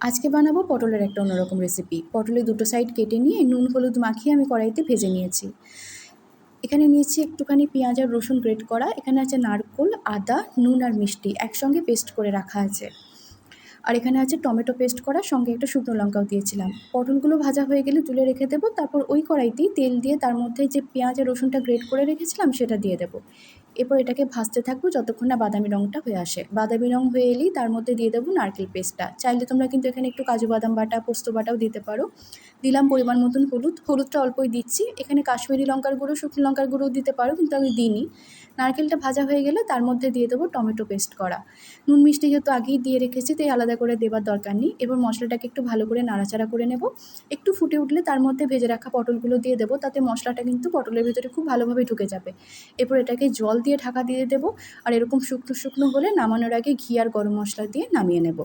আজকে বানাবো পটলের একটা অন্যরকম রেসিপি। পটলের দুটো সাইড কেটে নিয়ে নুন হলুদ মাখিয়ে আমি কড়াইতে ভেজে নিয়েছি। এখানে নিয়েছি একটুখানি পেঁয়াজ আর রসুন গ্রেট করা, এখানে আছে নারকোল, আদা, নুন আর মিষ্টি একসঙ্গে পেস্ট করে রাখা আছে। আর এখানে আছে টমেটো পেস্ট করা, সঙ্গে একটা শুকনো লঙ্কাও দিয়েছিলাম। পটলগুলো ভাজা হয়ে গেলে তুলে রেখে দেবো, তারপর ওই কড়াইতেই তেল দিয়ে তার মধ্যে যে পেঁয়াজ আর রসুনটা গ্রেট করে রেখেছিলাম সেটা দিয়ে দেবো। এরপর এটাকে ভাজতে থাকবো যতক্ষণ না বাদামি রঙটা হয়ে আসে। বাদামি রঙ হয়ে এলেই তার মধ্যে দিয়ে দেবো নারকেল পেস্টটা। চাইলে তোমরা কিন্তু এখানে একটু কাজু বাদাম বাটা, পোস্ত বাটাও দিতে পারো। দিলাম পরিমাণ মতন হলুদ, হলুদটা অল্পই দিচ্ছি। এখানে কাশ্মীরি লঙ্কার গুঁড়ো, শুকনো লঙ্কার গুঁড়োও দিতে পারো, কিন্তু আমি দিইনি। নারকেলটা ভাজা হয়ে গেলে তার মধ্যে দিয়ে দেবো টমেটো পেস্ট করা। নুন মিষ্টি যেহেতু আগেই দিয়ে রেখেছি, তাই আলাদা করে দেবার দরকার নেই। এবার মশলাটাকে একটু ভালো করে নাড়াচাড়া করে নেব। একটু ফুটে উঠলে তার মধ্যে ভেজে রাখা পটলগুলো দিয়ে দেবো, তাতে মশলাটা কিন্তু পটলের ভিতরে খুব ভালোভাবে ঢুকে যাবে। এরপর এটাকে জল দিয়ে ঢাকা দিয়ে দেবো। আর এরকম শুকনো শুকনো হলে নামানোর আগে ঘি আর গরম মশলা দিয়ে নামিয়ে নেব।